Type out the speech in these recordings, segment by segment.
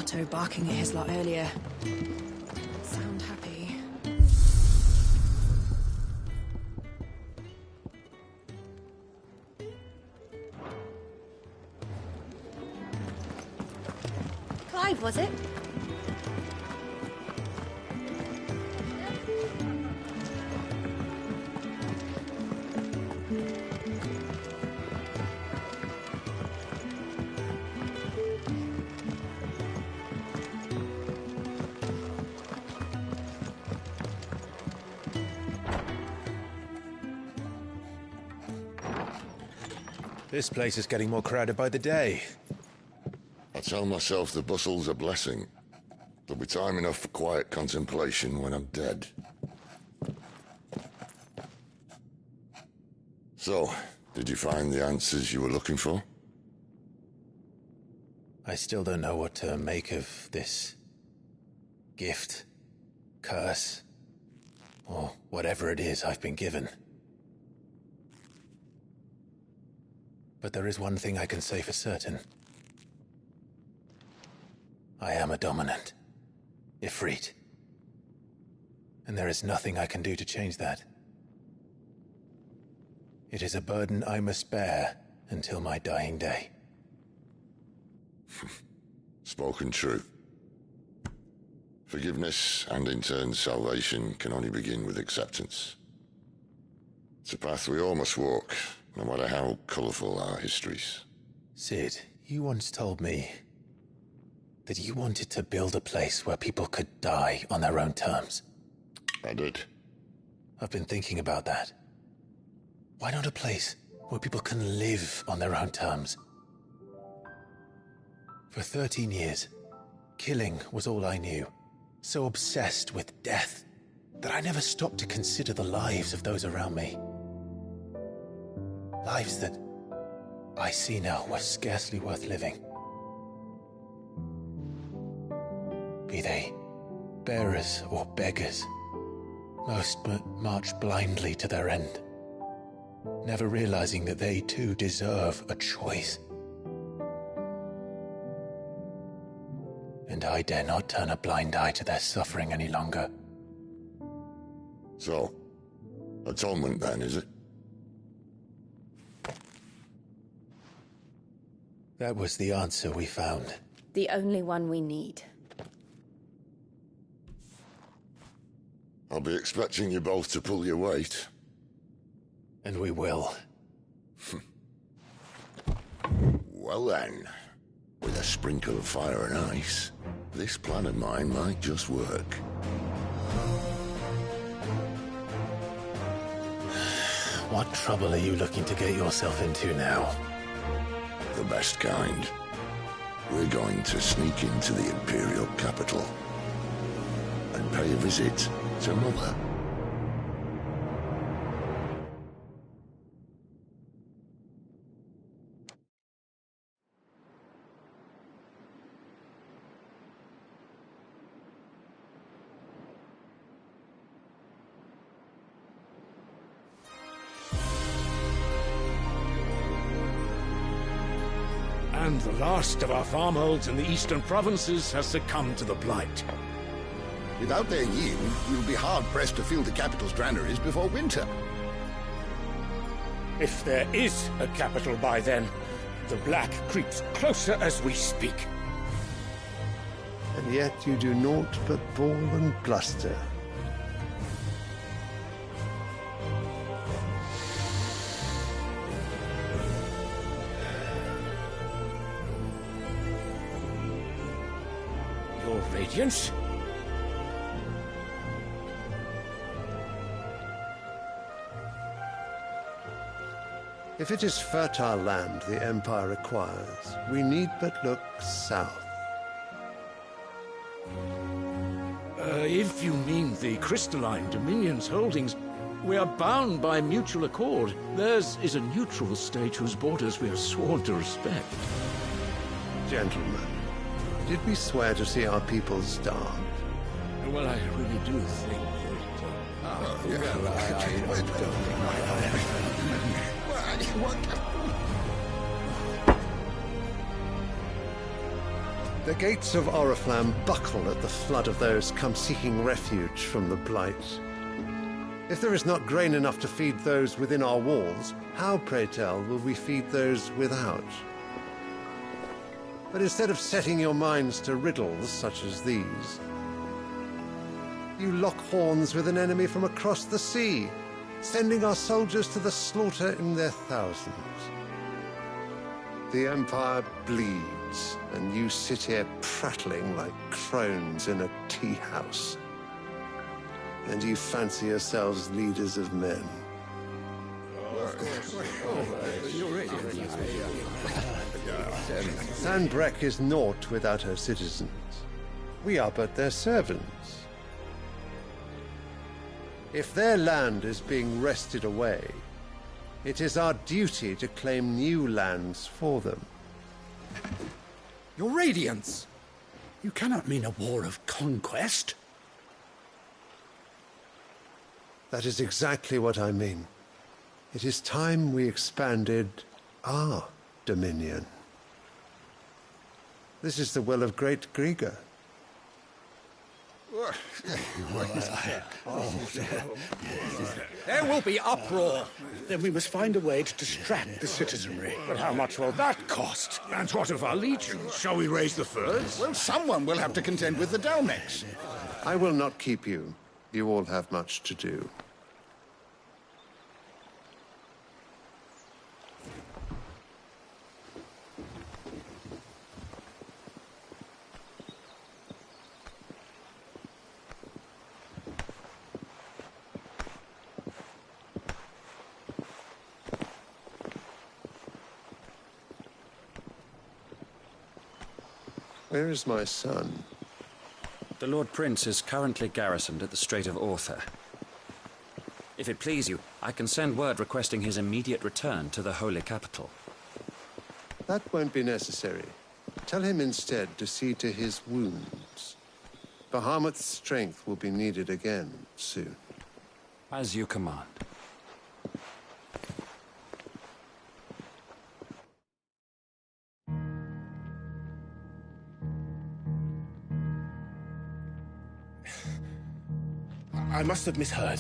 Otto barking at his lot earlier. Sound happy. Clive, was it? This place is getting more crowded by the day. I tell myself the bustle's a blessing. There'll be time enough for quiet contemplation when I'm dead. So, did you find the answers you were looking for? I still don't know what to make of this gift, curse, or whatever it is I've been given. But there is one thing I can say for certain. I am a dominant, Ifrit. And there is nothing I can do to change that. It is a burden I must bear until my dying day. Spoken true. Forgiveness and in turn salvation can only begin with acceptance. It's a path we all must walk, no matter how colourful our histories. Sid, you once told me that you wanted to build a place where people could die on their own terms. I did. I've been thinking about that. Why not a place where people can live on their own terms? For 13 years, killing was all I knew. So obsessed with death that I never stopped to consider the lives of those around me. Lives that I see now were scarcely worth living. Be they bearers or beggars, most march blindly to their end, never realizing that they too deserve a choice. And I dare not turn a blind eye to their suffering any longer. So, atonement then, is it? That was the answer we found. The only one we need. I'll be expecting you both to pull your weight. And we will. Well then, with a sprinkle of fire and ice, this plan of mine might just work. What trouble are you looking to get yourself into now? The best kind. We're going to sneak into the imperial capital and pay a visit to Mother. And the last of our farmholds in the eastern provinces has succumbed to the blight. Without their yield, we'll be hard-pressed to fill the capital's granaries before winter. If there is a capital by then, the black creeps closer as we speak. And yet you do naught but bawl and bluster. Your Radiance? If it is fertile land the Empire requires, we need but look south. If you mean the crystalline Dominion's holdings, we are bound by mutual accord. Theirs is a neutral state whose borders we are sworn to respect. Gentlemen, did we swear to see our people starve? Well, I really do think that... The gates of Oriflamme buckle at the flood of those come seeking refuge from the blight. If there is not grain enough to feed those within our walls, how, pray tell, will we feed those without? But instead of setting your minds to riddles such as these, you lock horns with an enemy from across the sea, sending our soldiers to the slaughter in their thousands. The Empire bleeds, and you sit here prattling like crones in a tea house. And you fancy yourselves leaders of men. Sanbreque is naught without her citizens. We are but their servants. If their land is being wrested away, it is our duty to claim new lands for them. Your Radiance! You cannot mean a war of conquest. That is exactly what I mean. It is time we expanded our dominion. This is the will of great Grieger. There will be uproar. Then we must find a way to distract the citizenry. But how much will that cost? And what of our legions? Shall we raise the furs? Well, someone will have to contend with the Dalmex. I will not keep you. You all have much to do. Where is my son? The Lord Prince is currently garrisoned at the Strait of Arthur. If it please you, I can send word requesting his immediate return to the Holy Capital. That won't be necessary. Tell him instead to see to his wounds. Bahamut's strength will be needed again soon. As you command. I must have misheard.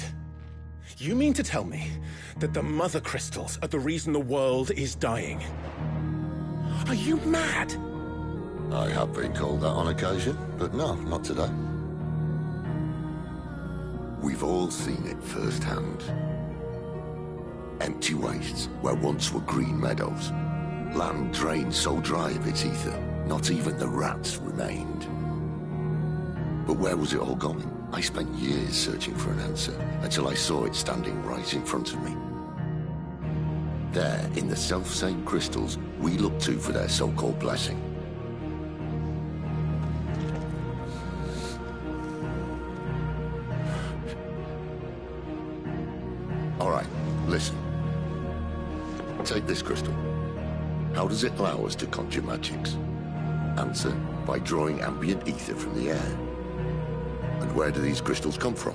You mean to tell me that the Mother Crystals are the reason the world is dying? Are you mad? I have been called that on occasion, but no, not today. We've all seen it firsthand. Empty wastes where once were green meadows. Land drained so dry of its ether, not even the rats remained. But where was it all going? I spent years searching for an answer, until I saw it standing right in front of me. There, in the self-same crystals we look to for their so-called blessing. All right, listen. Take this crystal. How does it allow us to conjure magics? Answer, by drawing ambient ether from the air. And where do these crystals come from?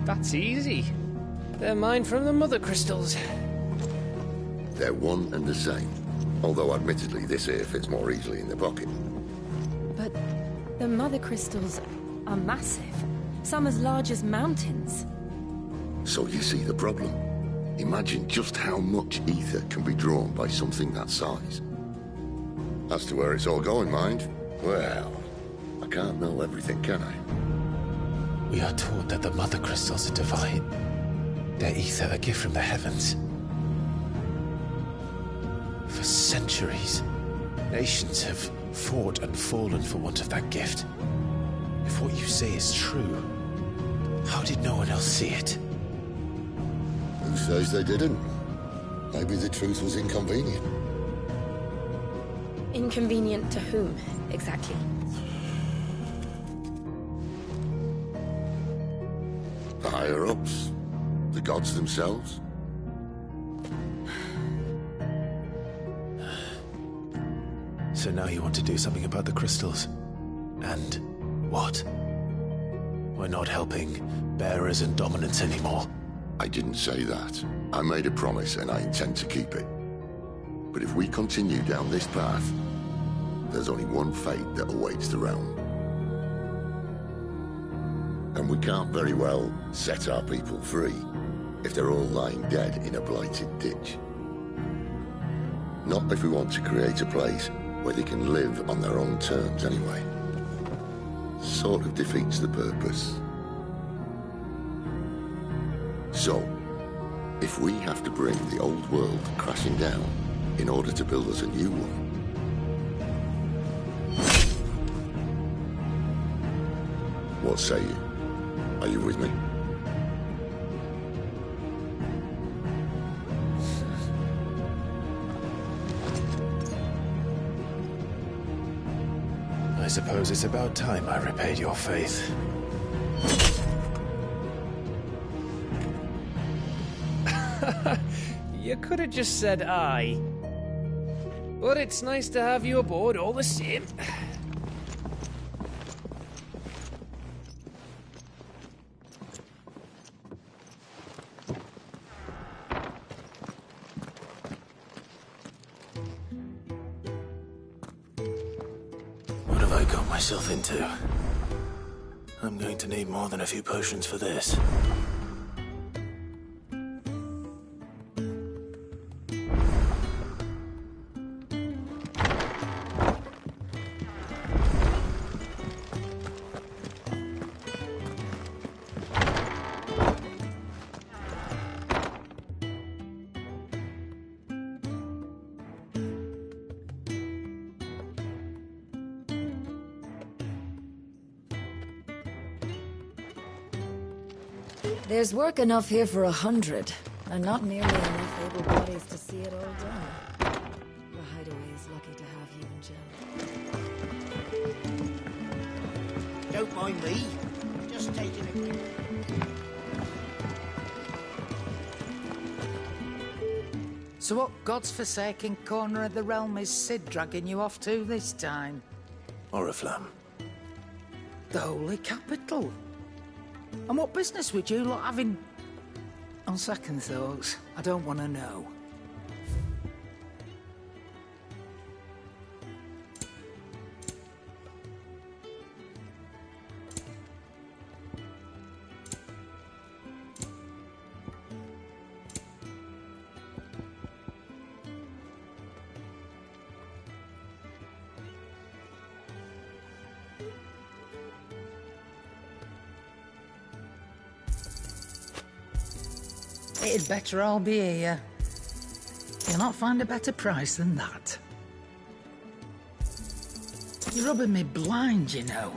That's easy. They're mined from the Mother Crystals. They're one and the same. Although admittedly this here fits more easily in the pocket. But the Mother Crystals are massive. Some as large as mountains. So you see the problem. Imagine just how much ether can be drawn by something that size. As to where it's all going, mind? Well, I can't know everything, can I? We are taught that the Mother Crystals are divine. Their ether a gift from the heavens. For centuries, nations have fought and fallen for want of that gift. If what you say is true, how did no one else see it? Who says they didn't? Maybe the truth was inconvenient. Inconvenient to whom, exactly? The higher-ups? The gods themselves? So now you want to do something about the crystals. And what? We're not helping bearers and dominants anymore. I didn't say that. I made a promise and I intend to keep it. But if we continue down this path, there's only one fate that awaits the realm. And we can't very well set our people free if they're all lying dead in a blighted ditch. Not if we want to create a place where they can live on their own terms anyway. Sort of defeats the purpose. So, if we have to bring the old world crashing down in order to build us a new one, what say you? Are you with me? I suppose it's about time I repaid your faith. You could have just said aye. But it's nice to have you aboard all the same. What have I got myself into? I'm going to need more than a few potions for this. There's work enough here for 100, and not nearly enough able bodies to see it all done. The hideaway is lucky to have you and Jill. Don't mind me. Just taking a quick... So what God's forsaken corner of the realm is Sid dragging you off to this time? Oriflamme. The Holy Capital. And what business would you lot have in... On second thoughts, I don't want to know. It'd better all be here. You'll not find a better price than that. You're rubbing me blind, you know.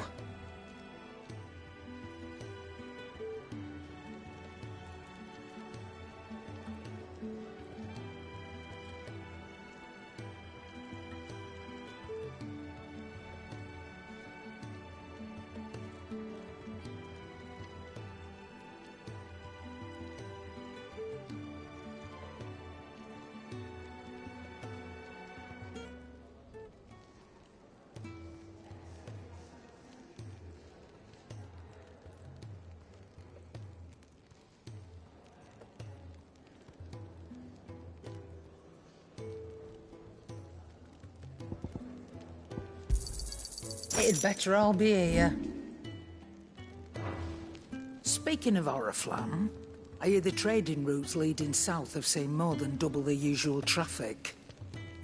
It'd better all be here. Speaking of Oriflamme, I hear the trading routes leading south have seen more than double the usual traffic.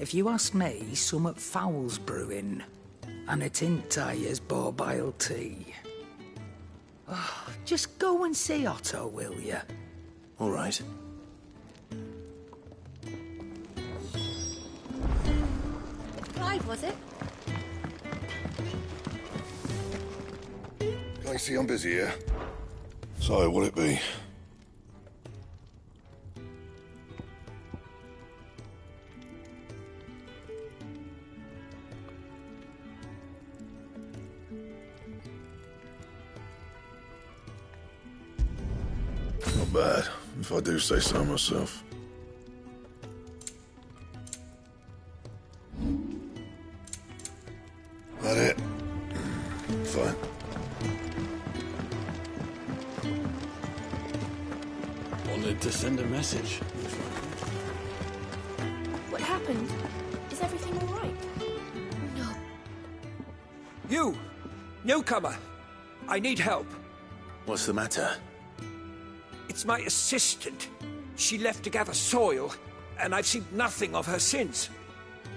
If you ask me, summat foul's brewing. And a tint tires borbile tea. Oh, just go and see Otto, will you? All right. Clive, was it? I see I'm busy here. So, what'll it be? Not bad, if I do say so myself. That it? Fine. Wanted to send a message. What happened? Is everything all right? No, You! Newcomer! I need help. What's the matter? It's my assistant. She left to gather soil, and I've seen nothing of her since.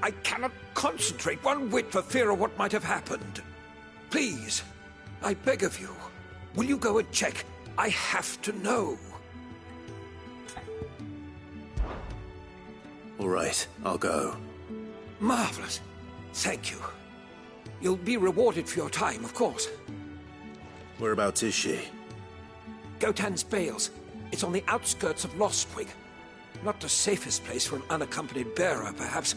I cannot concentrate one whit for fear of what might have happened. Please, I beg of you, will you go and check? I have to know. All right, I'll go. Marvelous. Thank you. You'll be rewarded for your time, of course. Whereabouts is she? Gotan's Bales. It's on the outskirts of Lostwing. Not the safest place for an unaccompanied bearer, perhaps,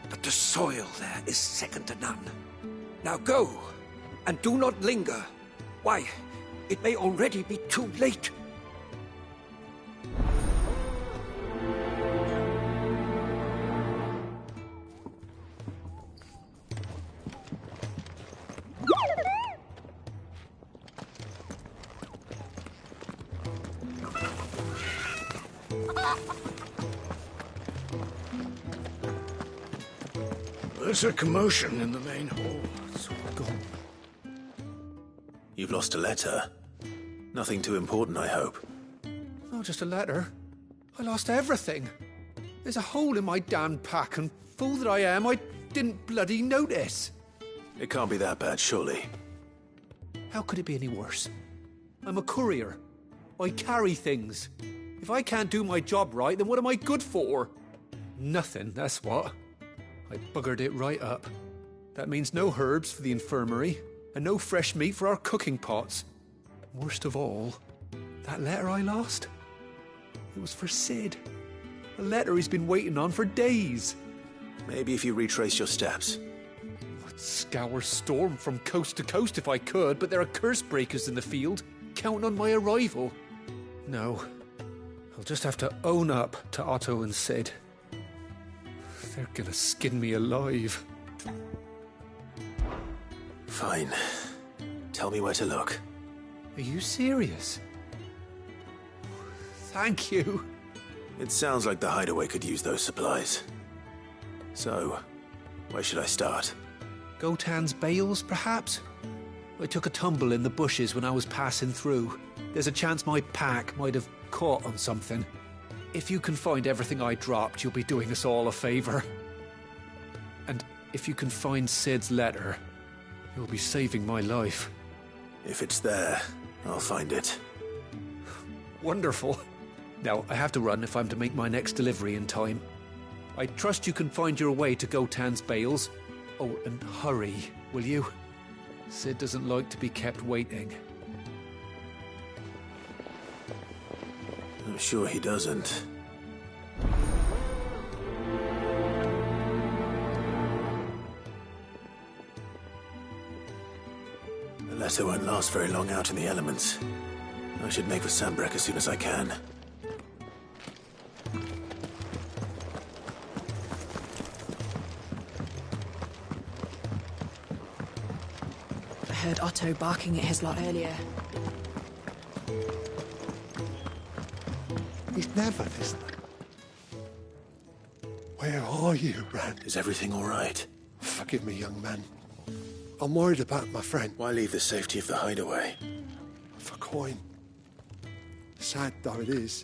but the soil there is second to none. Now go, and do not linger. Why, it may already be too late. There's a commotion in the main hall. It's all gone. You've lost a letter. Nothing too important, I hope. Oh, just a letter. I lost everything. There's a hole in my damned pack, and fool that I am, I didn't bloody notice. It can't be that bad, surely. How could it be any worse? I'm a courier. I carry things. If I can't do my job right, then what am I good for? Nothing, that's what. I buggered it right up. That means no herbs for the infirmary, and no fresh meat for our cooking pots. Worst of all, that letter I lost? It was for Sid. A letter he's been waiting on for days. Maybe if you retrace your steps. I'd scour Storm from coast to coast if I could, but there are curse breakers in the field, counting on my arrival. No, I'll just have to own up to Otto and Sid. They're gonna skin me alive. Fine. Tell me where to look. Are you serious? Thank you. It sounds like the hideaway could use those supplies. So, where should I start? Gotan's Bales, perhaps? I took a tumble in the bushes when I was passing through. There's a chance my pack might have caught on something. If you can find everything I dropped, you'll be doing us all a favor. And if you can find Sid's letter, you'll be saving my life. If it's there, I'll find it. Wonderful. Now, I have to run if I'm to make my next delivery in time. I trust you can find your way to Gotan's Bales. Oh, and hurry, will you? Sid doesn't like to be kept waiting. I'm sure he doesn't. The letter won't last very long out in the elements. I should make for Sambrek as soon as I can. I heard Otto barking at his lot earlier. He's never listening. Where are you, Rand? Is everything all right? Forgive me, young man. I'm worried about my friend. Why leave the safety of the hideaway? For coin. Sad though it is,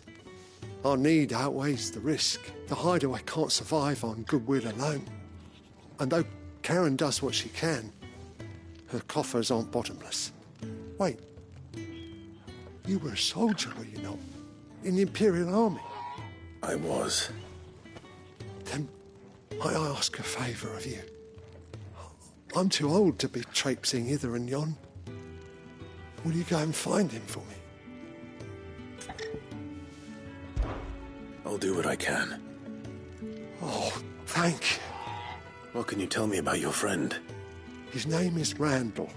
our need outweighs the risk. The hideaway can't survive on goodwill alone. And though Karen does what she can, her coffers aren't bottomless. Wait. You were a soldier, were you not? In the Imperial Army? I was. Then I ask a favour of you. I'm too old to be traipsing hither and yon. Will you go and find him for me? I'll do what I can. Oh, thank you. What can you tell me about your friend? His name is Randall,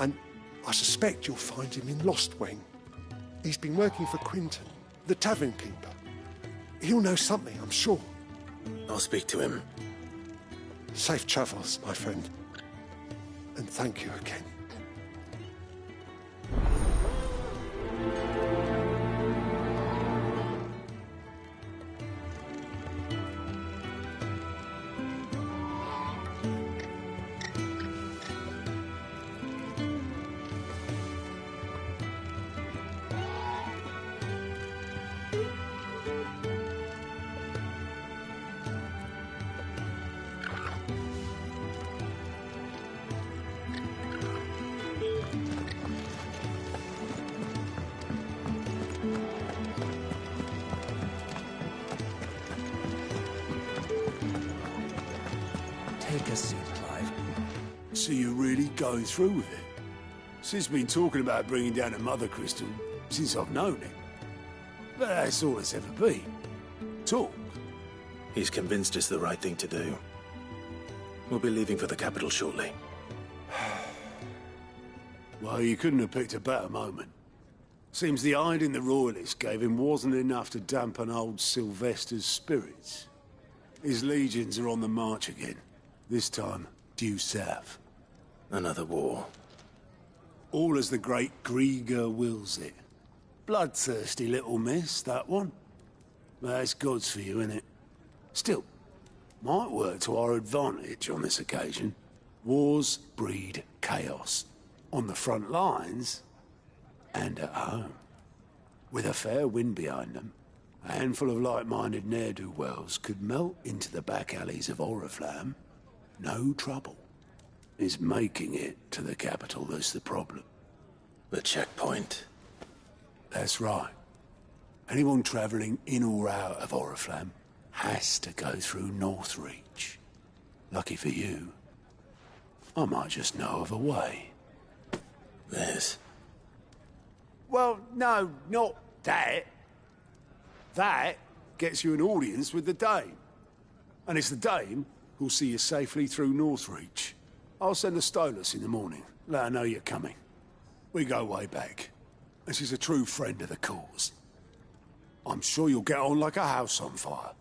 and I suspect you'll find him in Lostwing. He's been working for Quinton, the tavern keeper. He'll know something, I'm sure. I'll speak to him. Safe travels, my friend. And thank you again. suit, Clive. So you really go through with it? Sid's been talking about bringing down a mother crystal since I've known him. But that's all it's ever been. Talk. He's convinced it's the right thing to do. We'll be leaving for the capital shortly. Well, you couldn't have picked a better moment. Seems the hiding the royalists gave him wasn't enough to dampen old Sylvester's spirits. His legions are on the march again. This time, due south. Another war. All as the great Grieger wills it. Bloodthirsty little miss, that one. That's God's for you, innit? Still, might work to our advantage on this occasion. Wars breed chaos. On the front lines, and at home. With a fair wind behind them, a handful of like-minded ne'er-do-wells could melt into the back alleys of Oriflamme. No trouble. It's making it to the capital that's the problem. The checkpoint. That's right. Anyone travelling in or out of Oriflamme has to go through Northreach. Lucky for you, I might just know of a way. This? Well, no, not that. That gets you an audience with the Dame. And it's the Dame who'll see you safely through Northreach. I'll send a Stolas in the morning. Let her know you're coming. We go way back. And she's a true friend of the cause. I'm sure you'll get on like a house on fire.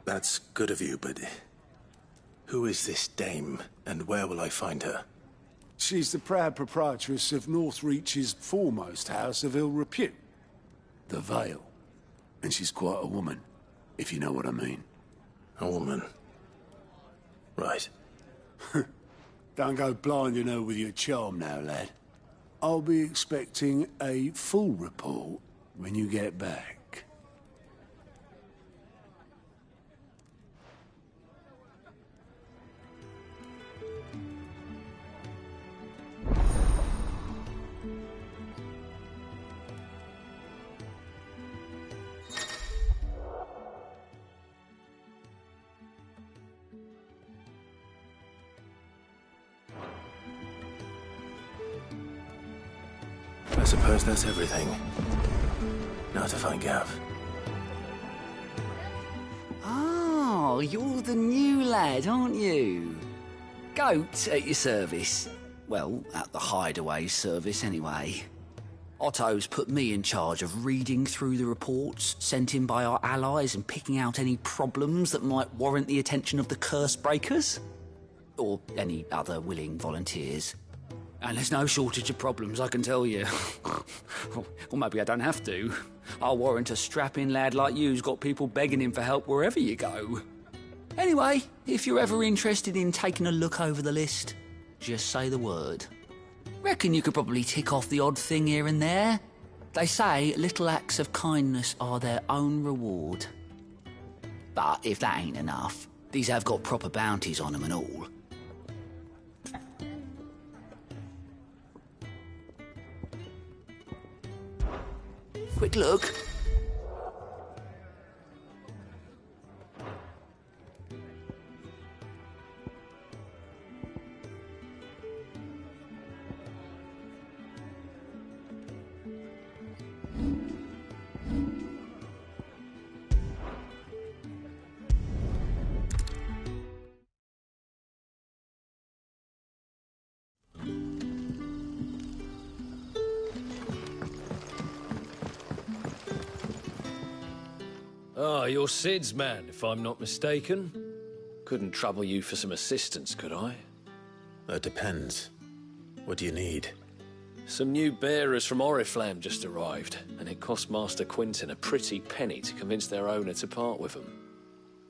That's good of you, but... who is this Dame, and where will I find her? She's the proud proprietress of Northreach's foremost house of ill repute, the Vale. And she's quite a woman, if you know what I mean. A woman? Right. Don't go blinding her with your charm now, lad. I'll be expecting a full report when you get back. I suppose that's everything. Now to find Gav. Oh, you're the new lad, aren't you? Goat at your service. Well, at the hideaway service, anyway. Otto's put me in charge of reading through the reports sent in by our allies and picking out any problems that might warrant the attention of the curse breakers. Or any other willing volunteers. And there's no shortage of problems, I can tell you. Or maybe I don't have to. I'll warrant a strapping lad like you's got people begging him for help wherever you go. Anyway, if you're ever interested in taking a look over the list, just say the word. Reckon you could probably tick off the odd thing here and there. They say little acts of kindness are their own reward. But if that ain't enough, these have got proper bounties on them and all. Quick look. Ah, you're Sid's man, if I'm not mistaken. Couldn't trouble you for some assistance, could I? That depends. What do you need? Some new bearers from Oriflamme just arrived, and it cost Master Quinton a pretty penny to convince their owner to part with them.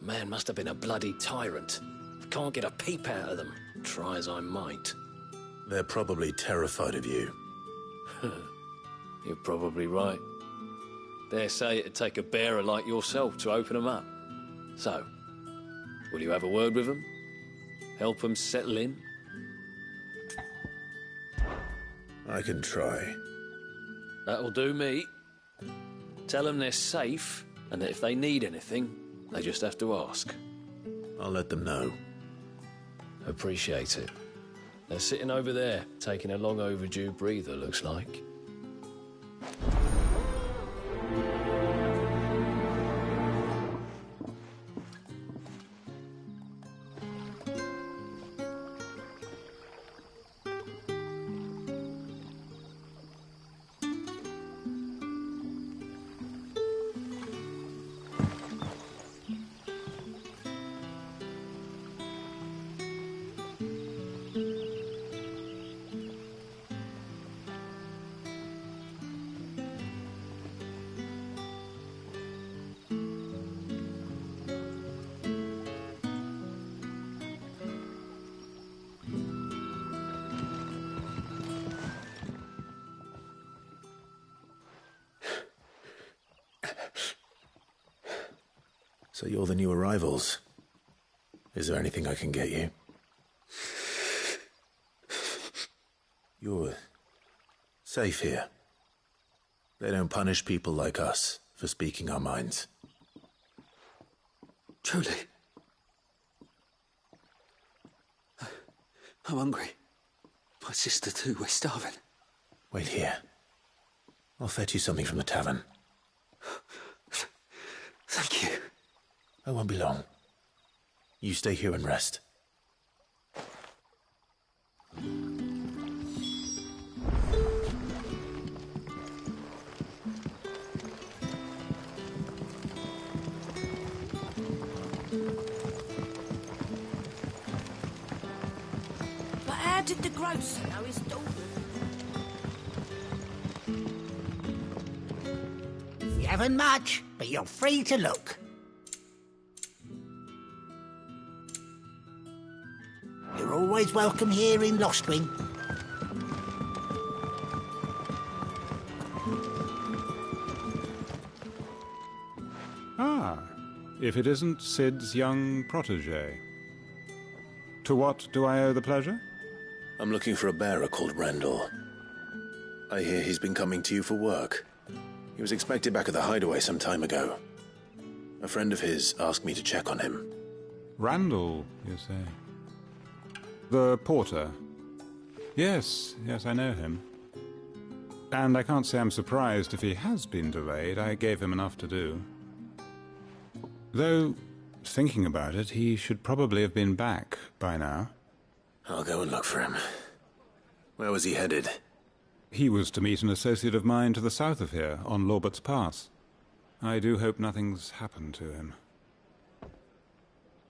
Man must have been a bloody tyrant. I can't get a peep out of them, try as I might. They're probably terrified of you. You're probably right. Dare say it'd take a bearer like yourself to open them up. So, will you have a word with them? Help them settle in? I can try. That'll do me. Tell them they're safe, and that if they need anything, they just have to ask. I'll let them know. Appreciate it. They're sitting over there, taking a long overdue breather, looks like. So you're the new arrivals. Is there anything I can get you? You're safe here. They don't punish people like us for speaking our minds. Truly. I'm hungry. My sister too, we're starving. Wait here. I'll fetch you something from the tavern. Thank you. I won't be long. You stay here and rest. But how did the grocer know his daughter? You haven't much, but you're free to look. You're always welcome here in Lostwing. Ah, if it isn't Sid's young protege. To what do I owe the pleasure? I'm looking for a bearer called Randall. I hear he's been coming to you for work. He was expected back at the hideaway some time ago. A friend of his asked me to check on him. Randall, you say? The porter. Yes, I know him. And I can't say I'm surprised if he has been delayed. I gave him enough to do. Though, thinking about it, he should probably have been back by now. I'll go and look for him. Where was he headed? He was to meet an associate of mine to the south of here, on Lorbert's Pass. I do hope nothing's happened to him.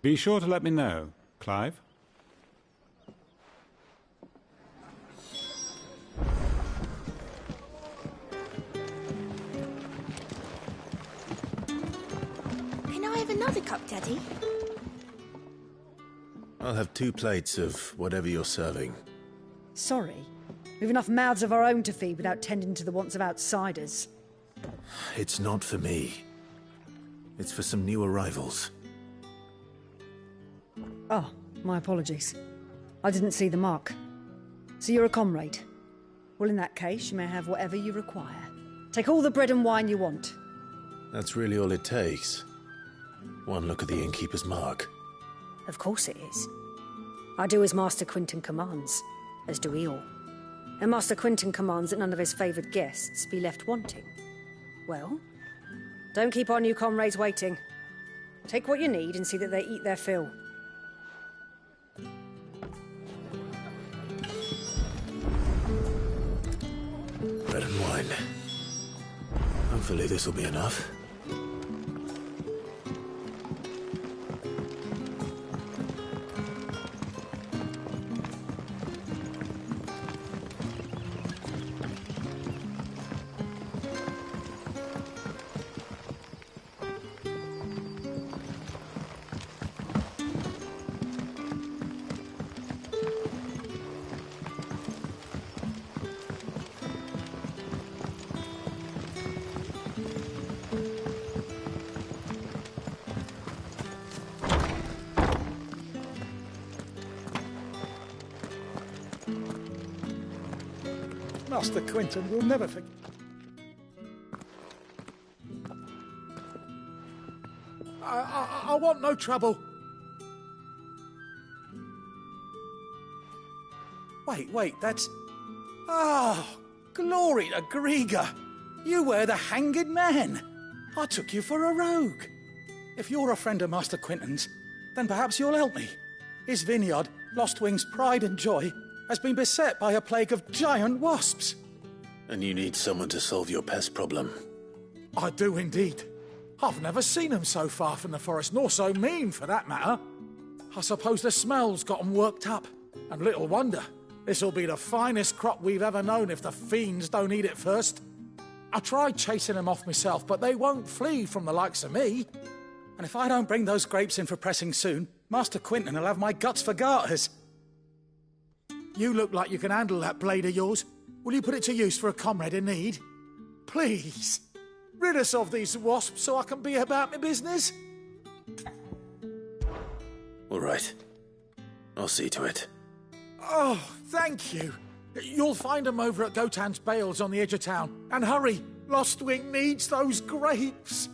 Be sure to let me know, Clive. Can I have another cup, Daddy? I'll have 2 plates of whatever you're serving. Sorry. We've enough mouths of our own to feed without tending to the wants of outsiders. It's not for me. It's for some new arrivals. Oh, my apologies. I didn't see the mark. So you're a comrade? Well, in that case, you may have whatever you require. Take all the bread and wine you want. That's really all it takes. One look at the innkeeper's mark. Of course it is. I do as Master Quinton commands, as do we all. And Master Quinton commands that none of his favoured guests be left wanting. Well, don't keep our new comrades waiting. Take what you need and see that they eat their fill. Bread and wine. Hopefully this will be enough. Master Quinton will never forget. I want no trouble. Wait, that's... Oh, glory to Griga! You were the hanged man! I took you for a rogue. If you're a friend of Master Quinton's, then perhaps you'll help me. His vineyard, Lostwing's pride and joy, has been beset by a plague of giant wasps. And you need someone to solve your pest problem. I do indeed. I've never seen them so far from the forest, nor so mean, for that matter. I suppose the smell's got them worked up. And little wonder. This'll be the finest crop we've ever known if the fiends don't eat it first. I tried chasing them off myself, but they won't flee from the likes of me. And if I don't bring those grapes in for pressing soon, Master Quinton will have my guts for garters. You look like you can handle that blade of yours. Will you put it to use for a comrade in need? Please, rid us of these wasps so I can be about my business. All right. I'll see to it. Oh, thank you. You'll find them over at Gotan's Bales on the edge of town. And hurry, Lostwing needs those grapes.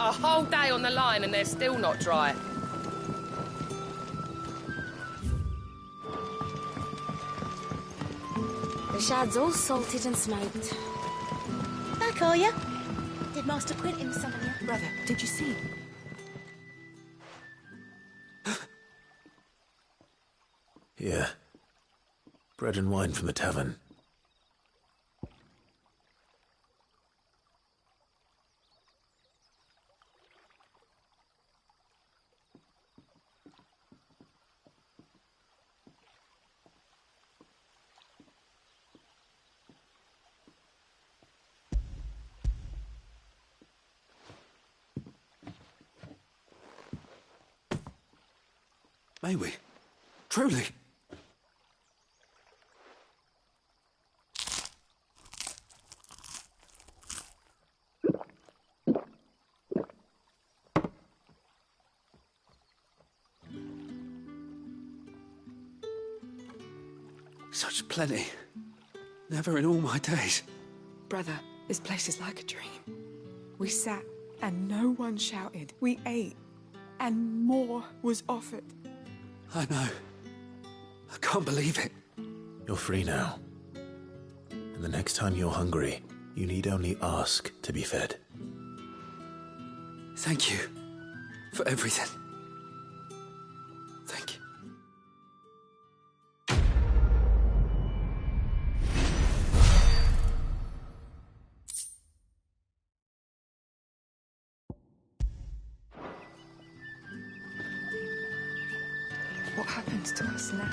A whole day on the line and they're still not dry. The shad's all salted and smoked. Back, are you? Did Master Quinton summon you? Brother, did you see? Here. Bread and wine from the tavern. May we? Truly? Such plenty. Never in all my days. Brother, This place is like a dream. We sat, and no one shouted. We ate, and more was offered. I know. I can't believe it. You're free now. And the next time you're hungry, you need only ask to be fed. Thank you for everything. Thank you. What happens to us now?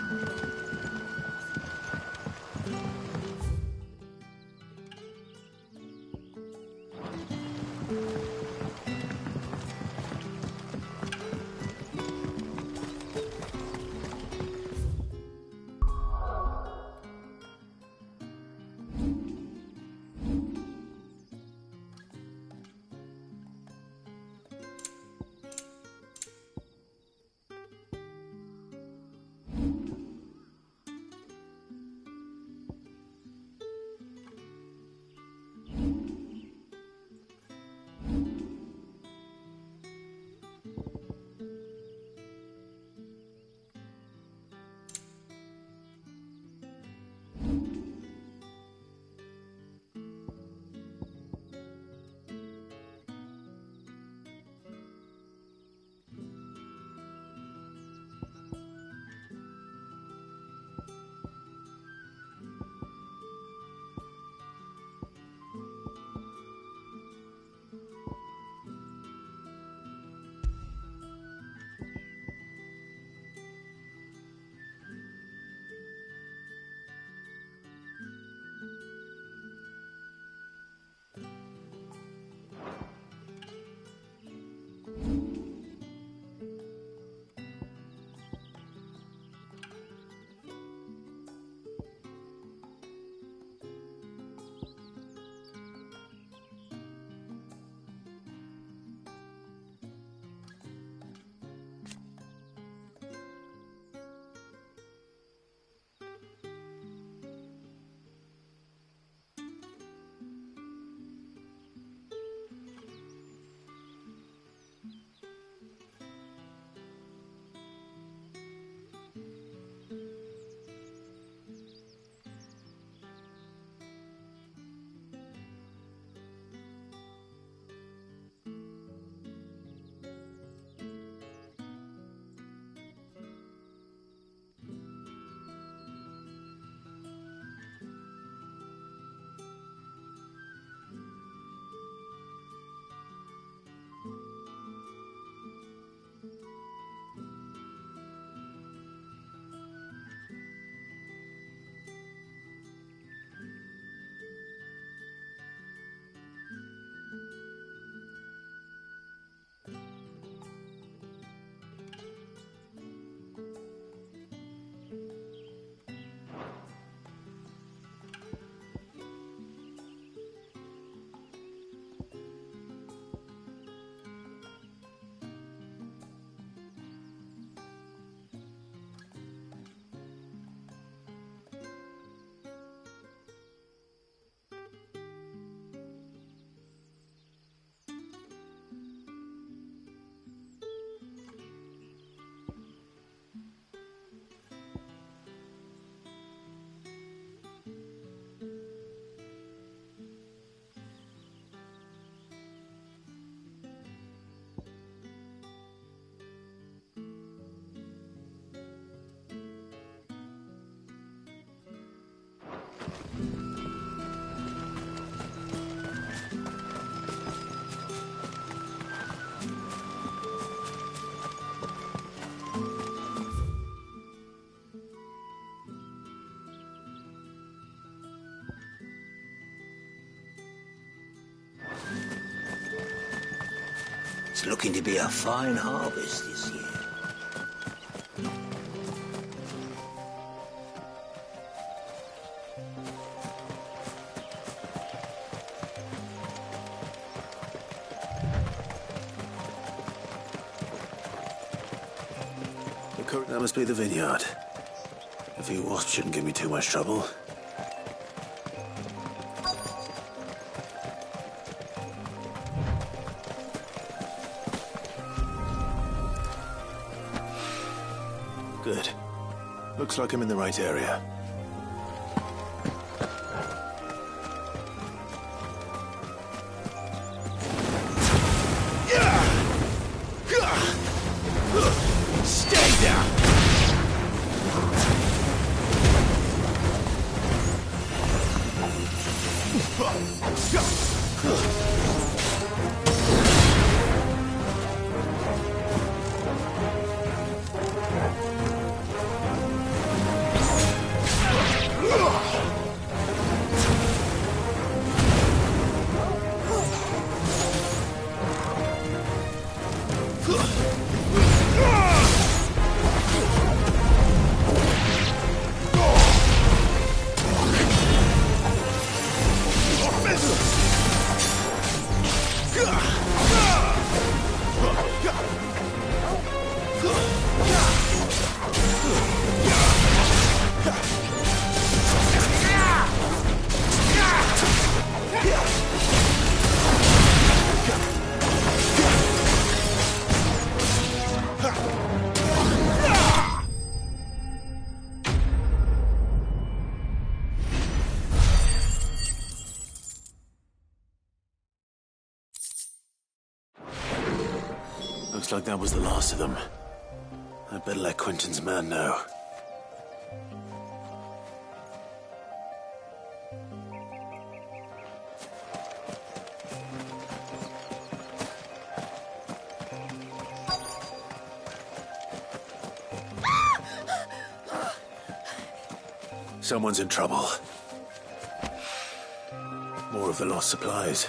It's looking to be a fine harvest this year. That must be the vineyard. A few wasps shouldn't give me too much trouble. Good. Looks like I'm in the right area. Stay down! Looks like that was the last of them. I'd better let Quentin's man know. Someone's in trouble. More of the lost supplies.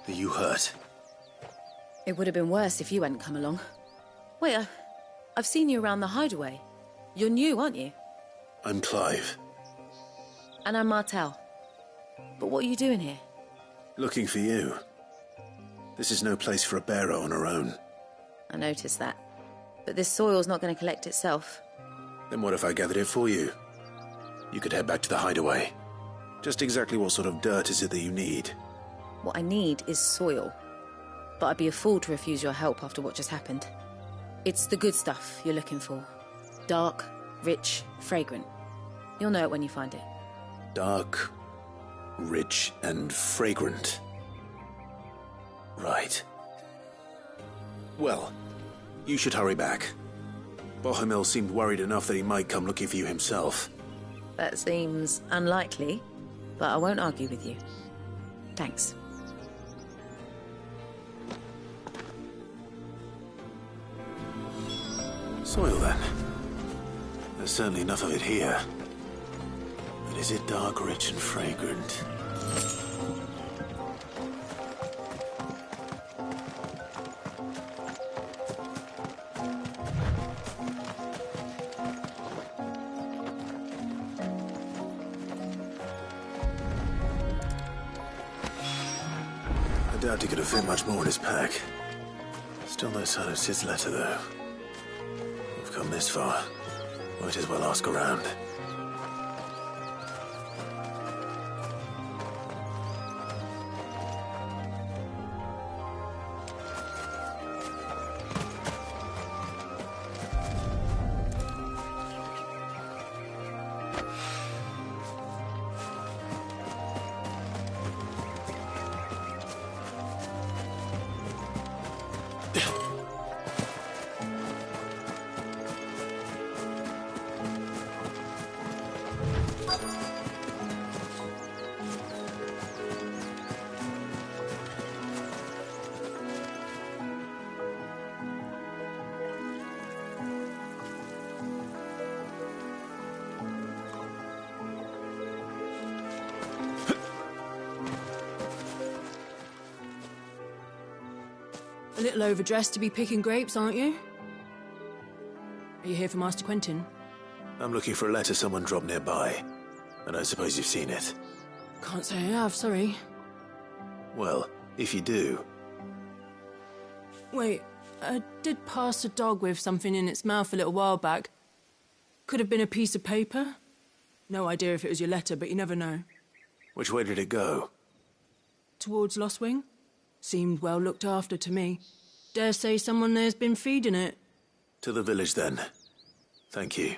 Are you hurt? It would have been worse if you hadn't come along. Wait, I've seen you around the hideaway. You're new, aren't you? I'm Clive. And I'm Martel. But what are you doing here? Looking for you. This is no place for a bearer on her own. I noticed that. But this soil's not going to collect itself. Then what if I gathered it for you? You could head back to the hideaway. Just exactly what sort of dirt is it that you need? What I need is soil. But I'd be a fool to refuse your help after what just happened. It's the good stuff you're looking for. Dark, rich, fragrant. You'll know it when you find it. Dark, rich, and fragrant. Right. Well, you should hurry back. Bohemil seemed worried enough that he might come looking for you himself. That seems unlikely, but I won't argue with you. Thanks. Soil, then. There's certainly enough of it here. But is it dark, rich, and fragrant? Doubt he could have fit much more in his pack. Still no sign of Sid's letter, though. We've come this far. Might as well ask around. A little overdressed to be picking grapes, aren't you? Are you here for Master Quentin? I'm looking for a letter someone dropped nearby. And I suppose you've seen it. Can't say I have, sorry. Well, if you do... Wait, I did pass a dog with something in its mouth a little while back. Could have been a piece of paper. No idea if it was your letter, but you never know. Which way did it go? Towards Lostwing? Seemed well looked after to me. Dare say someone there's been feeding it. To the village, then. Thank you.